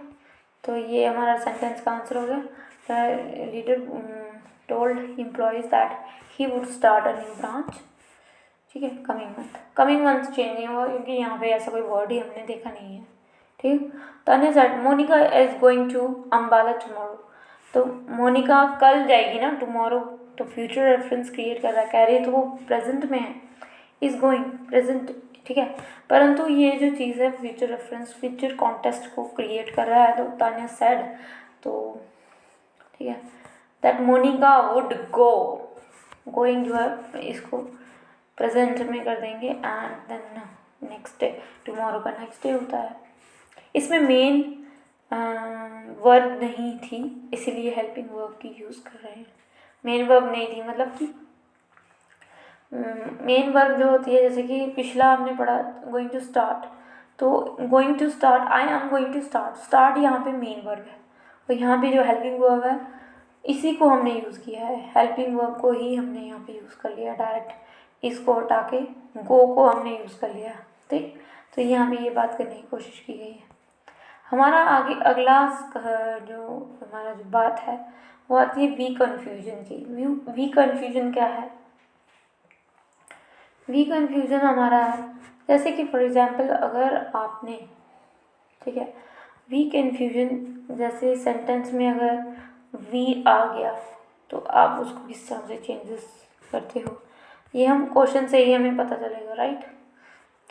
तो ये हमारा सेंटेंस का आंसर हो गया। Leader told employees that he would start a new branch, ठीक है, कमिंग मंथ चेंज नहीं हुआ क्योंकि यहाँ पे ऐसा कोई वर्ड ही हमने देखा नहीं है, ठीक। Tanya said Monica is going to Ambala tomorrow. तो मोनिका कल जाएगी ना, टुमारो, तो फ्यूचर रेफरेंस क्रिएट कर रहा है, कह रही है तो वो प्रेजेंट में है, इज गोइंग प्रेजेंट, ठीक है। परंतु ये जो चीज़ है फ्यूचर रेफरेंस फ्यूचर कॉन्टेस्ट को क्रिएट कर रहा है, तो तान्या सेड, तो ठीक है, that Monica would go, going जो है इसको प्रेजेंट में कर देंगे, and then next day, tomorrow का नेक्स्ट डे होता है। इसमें मेन वर्ब नहीं थी, इसीलिए हेल्पिंग वर्ब की यूज़ कर रहे हैं। मेन वर्ब नहीं थी मतलब कि मेन वर्ब जो होती है, जैसे कि पिछला हमने पढ़ा गोइंग टू स्टार्ट, तो going to start, I am going to start यहाँ पे मेन वर्ब है, और यहाँ पे जो हेल्पिंग वर्ब है इसी को हमने यूज़ किया है, हेल्पिंग वर्ब को ही हमने यहाँ पे यूज़ कर लिया डायरेक्ट, इसको हटा के गो को हमने यूज़ कर लिया, ठीक। तो यहाँ पे ये बात करने की कोशिश की गई है। हमारा आगे अगला जो हमारा जो बात है वो आती है वी कन्फ्यूजन की। वी कन्फ्यूजन क्या है? वी कन्फ्यूजन हमारा है जैसे कि फॉर एग्जांपल अगर आपने, ठीक है, वी कन्फ्यूजन जैसे सेंटेंस में अगर वी आ गया तो आप उसको किस तरह से चेंजेस करते हो, ये हम क्वेश्चन से ही हमें पता चलेगा, right.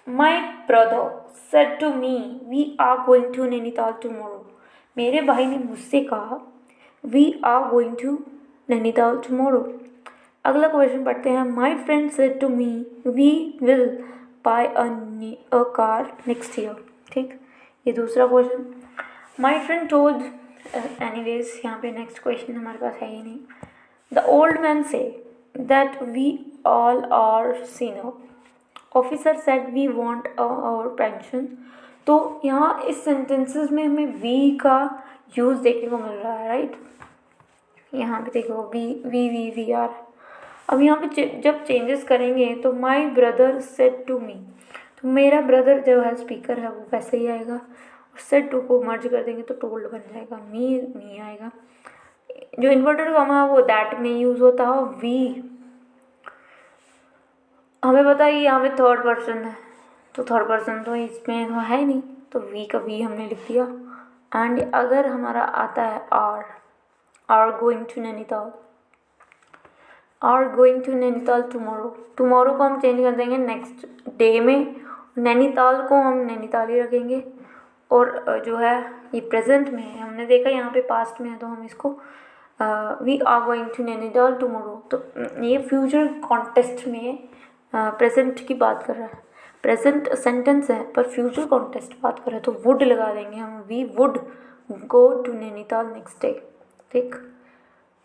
My brother said to me we are going to Nainital tomorrow. मेरे भाई ने मुझसे कहा we are going to Nainital tomorrow. अगला क्वेश्चन पढ़ते हैं। My friend said to me we will buy a car next year, ठीक। ये दूसरा क्वेश्चन। माई फ्रेंड टोल्ड, एनीवेज यहाँ पे नेक्स्ट क्वेश्चन हमारे पास है ही नहीं। The old man said that we all are senior. Officer said we want our pension. तो यहाँ इस सेंटेंसेस में हमें वी का यूज़ देखने को मिल रहा है, राइट। यहाँ पे देखो वी आर। अब यहाँ पे जब चेंजेस करेंगे तो my brother said to me, तो मेरा ब्रदर जो है स्पीकर है वो वैसे ही आएगा, सेड टू को मर्ज कर देंगे तो टोल्ड बन जाएगा, मी आएगा। जो इन्वर्टेड कॉमा है वो दैट में यूज़ होता है। वी हमें पता है यहाँ पे थर्ड पर्सन है, तो थर्ड पर्सन तो इसमें तो है ही नहीं, तो वी का वी हमने लिख दिया। एंड अगर हमारा आता है are going to Nainital, are going to Nainital tomorrow को हम चेंज कर देंगे नेक्स्ट डे में, नैनीताल को हम नैनीताल ही रखेंगे। और जो है ये प्रेजेंट में है, हमने देखा यहाँ पे पास्ट में है तो हम इसको we are going to Nainital tomorrow. तो ये फ्यूचर कॉन्टेस्ट में प्रेजेंट की बात कर रहा है, प्रेजेंट सेंटेंस है पर फ्यूचर कॉन्टेस्ट बात कर रहा है, तो वुड लगा देंगे हम, we would go to Nainital next day, ठीक।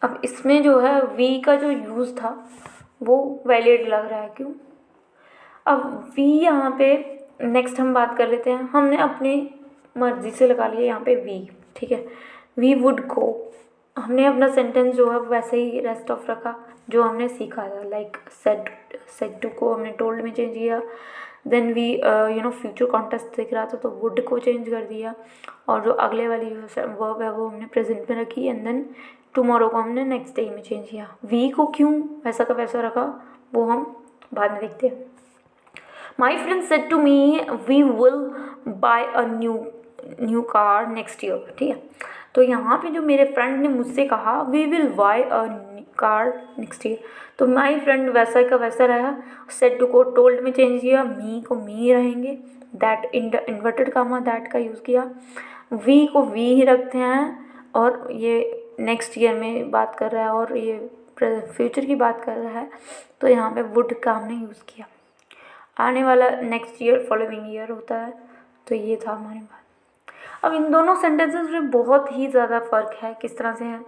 अब इसमें जो है वी का जो यूज़ था वो वैलिड लग रहा है, क्यों? अब वी यहाँ पे नेक्स्ट हम बात कर लेते हैं, हमने अपनी मर्जी से लगा लिया यहाँ पे वी, ठीक है। वी वुड गो, हमने अपना सेंटेंस जो है वैसे ही रेस्ट ऑफ रखा जो हमने सीखा था, लाइक सेड टू को हमने टोल्ड में चेंज किया, देन वी फ्यूचर कॉन्टेक्स्ट दिख रहा था तो वुड को चेंज कर दिया, और जो अगले वाली जो वर्ब है वो हमने प्रेजेंट में रखी, एंड देन टुमारो को हमने नेक्स्ट डे में चेंज किया। वी को क्यों वैसा का वैसा रखा वो हम बाद में देखते हैं। My friend said to me we will buy a new car next year, ठीक है। तो यहाँ पे जो मेरे फ्रेंड ने मुझसे कहा we will buy a car next year, तो माई फ्रेंड वैसा का वैसा रहा, सेड टू को टोल्ड में चेंज किया, मी को मी रहेंगे, दैट इन्वर्टेड कामा दैट का यूज़ किया, वी को वी ही रखते हैं, और ये नेक्स्ट ईयर में बात कर रहा है और ये फ्यूचर की बात कर रहा है, तो यहाँ पे वुड का हमने यूज़ किया। आने वाला नेक्स्ट ईयर फॉलोइंग ईयर होता है, तो ये था हमारी बात। अब इन दोनों सेंटेंसेस में बहुत ही ज़्यादा फ़र्क है। किस तरह से है,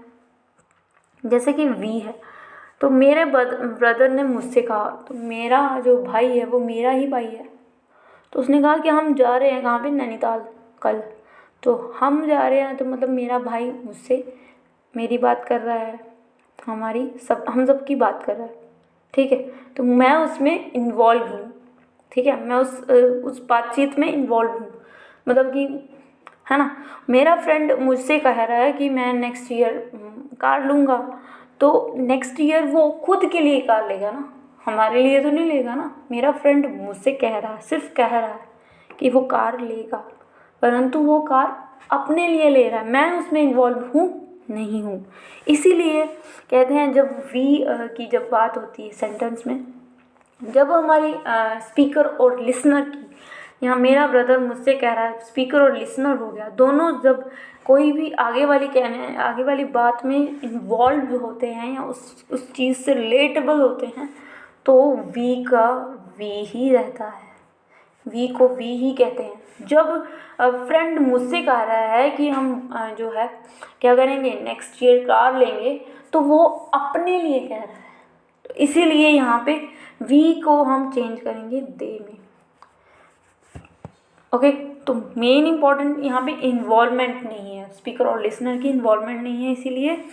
जैसे कि वी है तो मेरे ब्रदर ने मुझसे कहा, तो मेरा जो भाई है वो मेरा ही भाई है, तो उसने कहा कि हम जा रहे हैं कहाँ पे, नैनीताल कल, तो हम जा रहे हैं तो मतलब मेरा भाई मुझसे मेरी बात कर रहा है, हम सब की बात कर रहा है, ठीक है। तो मैं उसमें इन्वॉल्व हूँ, ठीक है, मैं उस बातचीत में इन्वॉल्व हूँ, मतलब कि है ना। मेरा फ्रेंड मुझसे कह रहा है कि मैं नेक्स्ट ईयर कार लूँगा, तो नेक्स्ट ईयर वो खुद के लिए कार लेगा ना, हमारे लिए तो नहीं लेगा ना। मेरा फ्रेंड मुझसे कह रहा है, सिर्फ कह रहा है कि वो कार लेगा, परंतु वो कार अपने लिए ले रहा है, मैं उसमें इन्वॉल्व हूँ नहीं हूँ। इसीलिए कहते हैं जब वी की जब बात होती है सेंटेंस में, जब हमारी स्पीकर और लिसनर की, यहाँ मेरा ब्रदर मुझसे कह रहा है, स्पीकर और लिसनर हो गया, दोनों जब कोई भी आगे वाली बात में इन्वॉल्व होते हैं या उस चीज़ से रिलेटेबल होते हैं, तो वी का वी ही रहता है, वी को वी ही कहते हैं। जब फ्रेंड मुझसे कह रहा है कि हम जो है क्या करेंगे, नेक्स्ट ईयर कार लेंगे, तो वो अपने लिए कह रहा है, तो इसीलिए यहाँ पे वी को हम चेंज करेंगे दे में। ओके, तो मेन इम्पॉर्टेंट यहाँ पे इन्वॉल्वमेंट नहीं है, स्पीकर और लिसनर की इन्वॉल्वमेंट नहीं है, इसीलिए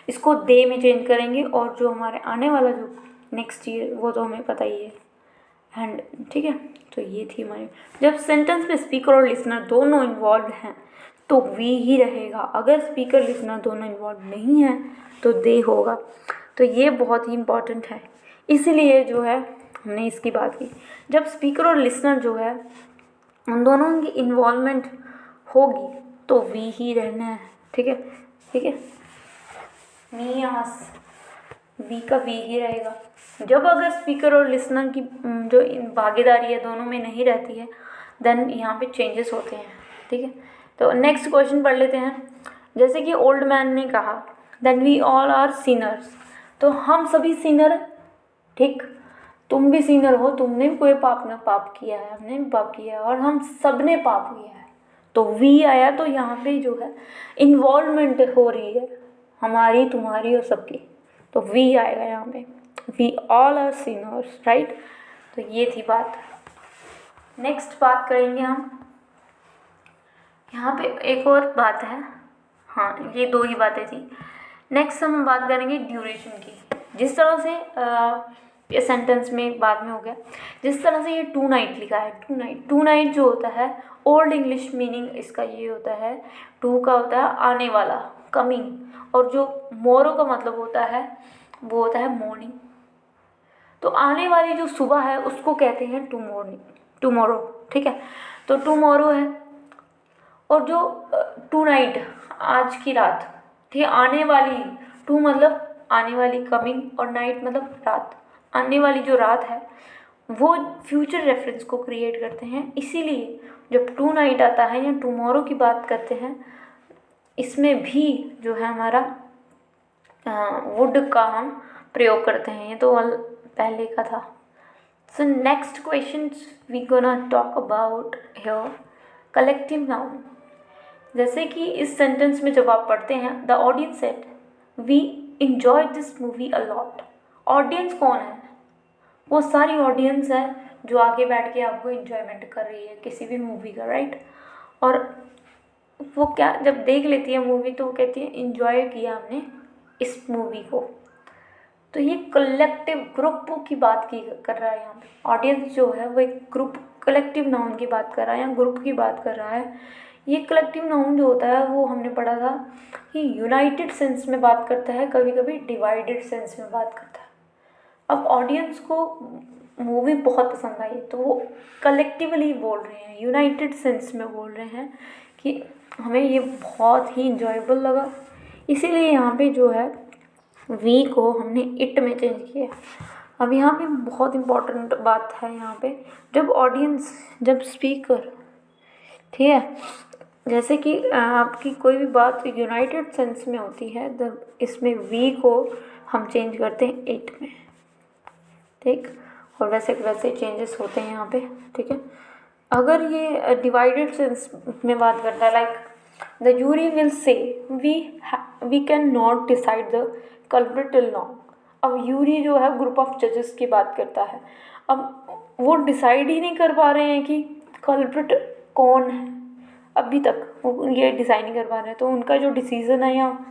इसको दे में चेंज करेंगे। और जो हमारे आने वाला जो नेक्स्ट ईयर वो तो हमें पता ही है, एंड ठीक है। तो ये थी हमारी, जब सेंटेंस में स्पीकर और लिसनर दोनों इन्वॉल्व हैं तो वी ही रहेगा, अगर स्पीकर लिसनर दोनों इन्वॉल्व नहीं हैं तो दे होगा। तो ये बहुत ही इम्पॉर्टेंट है, इसीलिए जो है हमने इसकी बात की। जब स्पीकर और लिसनर जो है उन दोनों की इन्वॉल्वमेंट होगी तो वी ही रहना है, ठीक है, ठीक है। मी आस, वी का वी ही रहेगा। जब अगर स्पीकर और लिसनर की जो भागीदारी है दोनों में नहीं रहती है, देन यहाँ पे चेंजेस होते हैं, ठीक है। तो नेक्स्ट क्वेश्चन पढ़ लेते हैं। जैसे कि ओल्ड मैन ने कहा, then we all are sinners, तो हम सभी सिनर हैं, ठीक। तुम भी सिनर हो, तुमने भी कोई पाप किया है, हमने भी पाप किया है, और हम सब ने पाप किया है। तो वी आया तो यहाँ पे जो है इन्वॉल्वमेंट हो रही है हमारी, तुम्हारी और सबकी, तो वी आएगा यहाँ पे, we all are sinners, right. तो ये थी बात। नेक्स्ट बात करेंगे हम, यहाँ पे एक और बात है, हाँ ये दो ही बातें थी। नेक्स्ट हम बात करेंगे ड्यूरेशन की। जिस तरह से ये सेंटेंस में बाद में हो गया, जिस तरह से ये टू नाइट लिखा है, टू नाइट जो होता है ओल्ड इंग्लिश मीनिंग इसका ये होता है, टू का होता है आने वाला, कमिंग, और जो मोरो का मतलब होता है वो होता है मॉर्निंग। तो आने वाली जो सुबह है उसको कहते हैं टुमारो, ठीक है। तो टुमारो है, और जो टू नाइट आज की रात, ठीक है, आने वाली, टू मतलब आने वाली, कमिंग, और नाइट मतलब रात, आने वाली जो रात है वो फ्यूचर रेफरेंस को क्रिएट करते हैं। इसीलिए जब टू नाइट आता है या टुमारो की बात करते हैं, इसमें भी जो है हमारा वुड का हम प्रयोग करते हैं, ये तो पहले का था। So next question we gonna talk about here collective noun. जैसे कि इस सेंटेंस में जब आप पढ़ते हैं, the audience said we enjoyed this movie a lot. Audience कौन है, वो सारी ऑडियंस है जो आगे बैठ के आपको इंजॉयमेंट कर रही है किसी भी मूवी का, राइट। और वो क्या जब देख लेती है मूवी तो वो कहती है इंजॉय किया हमने इस मूवी को। तो ये कलेक्टिव ग्रुप की बात की कर रहा है यहाँ पे। ऑडियंस जो है वो एक ग्रुप कलेक्टिव नाउन की बात कर रहा है या ग्रुप की बात कर रहा है। ये कलेक्टिव नाउन जो होता है वो हमने पढ़ा था कि यूनाइटेड सेंस में बात करता है, कभी कभी डिवाइडेड सेंस में बात करता है। अब ऑडियंस को मूवी बहुत पसंद आई तो वो कलेक्टिवली बोल रहे हैं, यूनाइटेड सेंस में बोल रहे हैं कि हमें ये बहुत ही इंजॉयबल लगा, इसीलिए यहाँ पे जो है वी को हमने इट में चेंज किया। अब यहाँ पे बहुत इम्पोर्टेंट बात है यहाँ पे, जब ऑडियंस जब स्पीकर, ठीक है, जैसे कि आपकी कोई भी बात यूनाइटेड सेंस में होती है तब इसमें वी को हम चेंज करते हैं इट में, ठीक। और वैसे वैसे चेंजेस होते हैं यहाँ पे, ठीक है। अगर ये डिवाइडेड सेंस में बात करता है, like the jury will say we can not decide the culprit till now. अब यूरी जो है ग्रुप ऑफ जजेस की बात करता है, अब वो डिसाइड ही नहीं कर पा रहे हैं कि कल्प्रिट कौन है, अभी तक वो ये डिसाइड नहीं कर पा रहे हैं। तो उनका जो डिसीज़न है यहाँ